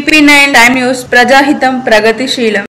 CP9 time news ప్రజాహితం ప్రగతిశీలం.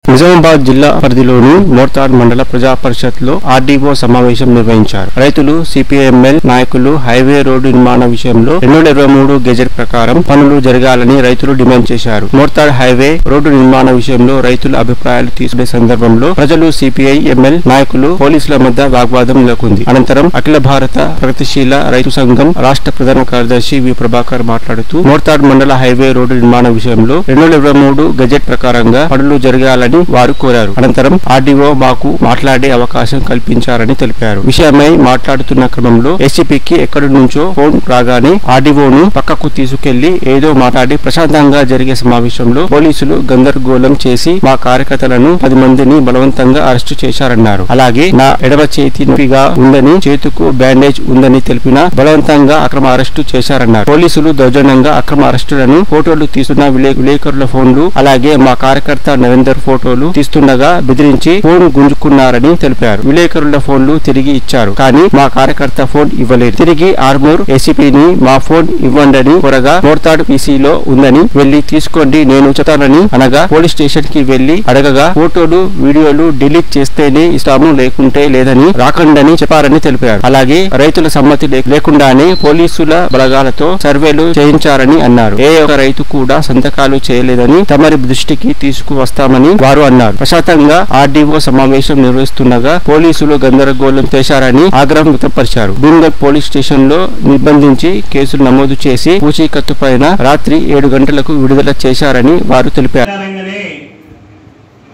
నిజామాబాద్ జిల్లా పరిధిలోని మోర్తాడ్ మండల ప్రజా పరిషత్ లో ఆర్డీఓ సమావేశం నిర్వహించారు. రైతులు, సిపిఐఎంఎల్ నాయకులు హైవే రోడ్డు నిర్మాణ విషయంలో 2023 గెజెట్ ప్రకారం పనులు జరగాలని రైతులు డిమాండ్ చేశారు. మోర్తాడ్ హైవే రోడ్డు నిర్మాణ విషయంలో రైతుల అభిప్రాయాలు తీసుకునే సందర్భంలో ప్రజలు, సిపిఐఎంఎల్ నాయకులు, పోలీసుల మధ్య వాగ్వాదం నెలకొంది. అనంతరం అఖిల భారత ప్రగతిశీల రైతు సంఘం రాష్ట్ర ప్రధాన కార్యదర్శి వి ప్రభాకర్ మాట్లాడుతూ మోర్తాడ్ మండల హైవే రోడ్డు నిర్మాణ విషయంలో 2023 గెజెట్ ప్రకారంగా పనులు జరగాలని వారు కోరారు. అనంతరం ఆర్డీఓ మాకు మాట్లాడే అవకాశం కల్పించారని తెలిపారు. విషయమై మాట్లాడుతున్న క్రమంలో ఎస్సీపీకి ఎక్కడి నుంచో ఫోన్ రాగానే ఆర్డీఓను పక్కకు తీసుకెళ్లి ఏదో మాట్లాడి ప్రశాంతంగా జరిగే సమావేశంలో పోలీసులు గందరగోళం చేసి మా కార్యకర్తలను 10 మందిని బలవంతంగా అరెస్టు చేశారన్నారు. అలాగే నా ఎడమ చేతి నొప్పిగా ఉందని, చేతుకు బ్యాండేజ్ ఉందని తెలిపినా బలవంతంగా అక్రమ అరెస్టు చేశారన్నారు. పోలీసులు దౌర్జన్యంగా అక్రమ అరెస్టులను ఫోటోలు తీస్తున్న విలేకరుల ఫోన్లు, అలాగే మా కార్యకర్త నరేందర్ ఫోటోలు తీస్తుండగా బెదిరించి ఫోన్ గుంజుకున్నారని తెలిపారు. విలేకరుల ఫోన్లు తిరిగి ఇచ్చారు, కానీ మా కార్యకర్త ఫోన్ ఇవ్వలేదు. తిరిగి ఆర్మూర్ ఏసీపీని మా ఫోన్ ఇవ్వండని కోరగా మోర్తాడ్ పీసీలో ఉందని వెళ్లి తీసుకోండి, నేను చెప్తానని అనగా పోలీస్ స్టేషన్ కి వెళ్లి అడగగా ఫోటోలు, వీడియోలు డిలీట్ చేస్తేనే ఇస్తాము, లేకుంటే లేదని రాకండని చెప్పారని తెలిపారు. అలాగే రైతుల సమ్మతి లేకుండానే పోలీసుల బలగాలతో సర్వేలు చేయించారని అన్నారు. ఏ ఒక్క రైతు కూడా సంతకాలు చేయలేదని తమరి దృష్టికి తీసుకువస్తామని వారు అన్నారు. ప్రశాంతంగా ఆర్డీఓ సమావేశం నిర్వహిస్తుండగా పోలీసులు గందరగోళం చేశారని ఆగ్రహం వ్యక్తపరిచారు. భీమ్గఢ్ పోలీస్ స్టేషన్ లో నిర్బంధించి కేసులు నమోదు చేసి పూచీకత్తు పైన రాత్రి 7 గంటలకు విడుదల చేశారని వారు తెలిపారు.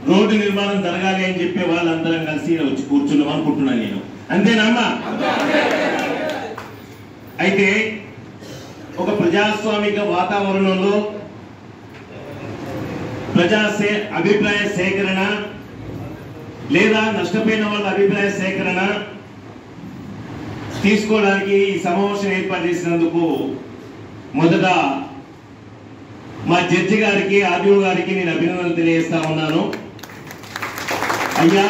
రోడ్డు నిర్మాణం జరగాలి అని చెప్పి వాళ్ళందరం కలిసి వచ్చి కూర్చున్నాం అనుకుంటున్నాను నేను. అంతేనమ్మా? అయితే ఒక ప్రజాస్వామిక వాతావరణంలో అభిప్రాయ సేకరణ లేదా నష్టపోయిన వాళ్ళ అభిప్రాయ సేకరణ తీసుకోవడానికి ఈ సమావేశం ఏర్పాటు చేసినందుకు మొదట మా జడ్జి గారికి, ఆర్డీఓ గారికి నేను అభినందనలు తెలియజేస్తా ఉన్నాను. అయ్యా,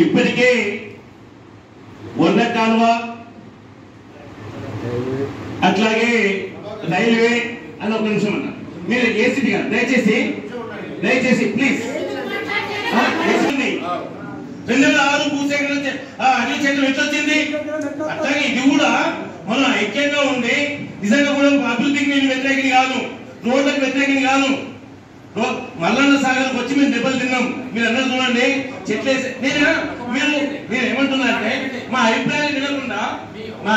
ఇప్పటికే వరద కాలువ, అట్లాగే రైల్వే అని ఒక నిమిషం అన్నా, మీరు ఏసీపీ గారు దయచేసి ప్లీజ్ 2006 భూసేకరణ అన్ని చట్టం ఎట్లా వచ్చింది? అట్లాగే ఇది కూడా మనం ఐక్యంగా ఉండి నిజంగా కూడా అభివృద్ధికి నేను వ్యతిరేకిని కాదు, రోడ్లకు వ్యతిరేకిని కాదు. మల్లన్న సాగర్కి వచ్చి మేము దెబ్బలు తిన్నాం, మీరు అందరూ చూడండి చెట్లేసి. మీరు ఏమంటున్నా అంటే మా అభిప్రాయాలు వినకుండా మా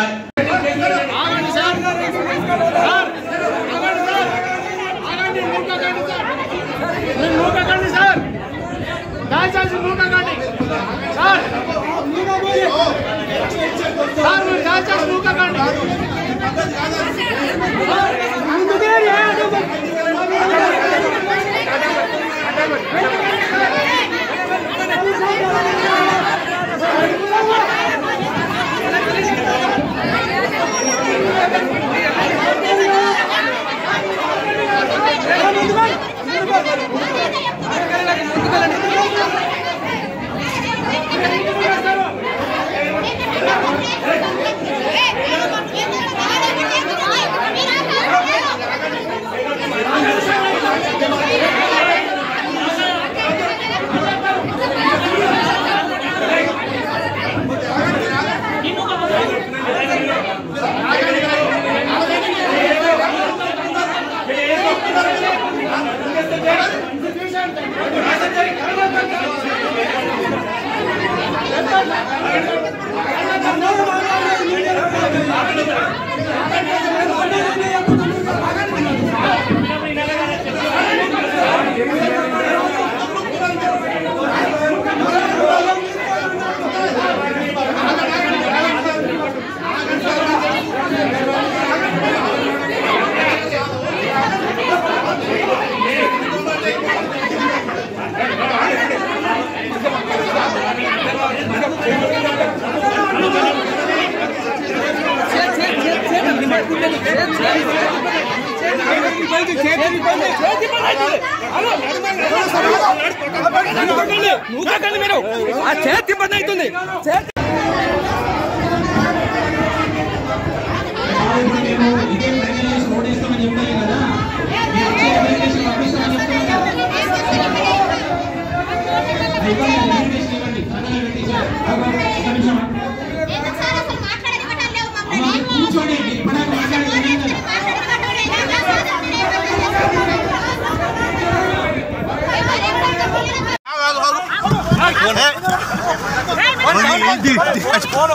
ఇదే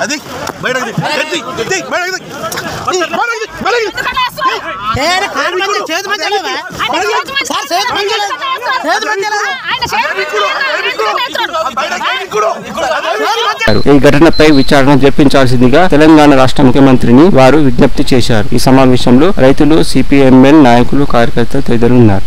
అది బయటకు ఈ ఘటనపై విచారణ జరిపించాల్సిందిగా తెలంగాణ రాష్ట్ర ముఖ్యమంత్రిని వారు విజ్ఞప్తి చేశారు. ఈ సమావేశంలో రైతులు, సిపిఎంఎల్ నాయకులు, కార్యకర్తలు తదితరులు ఉన్నారు.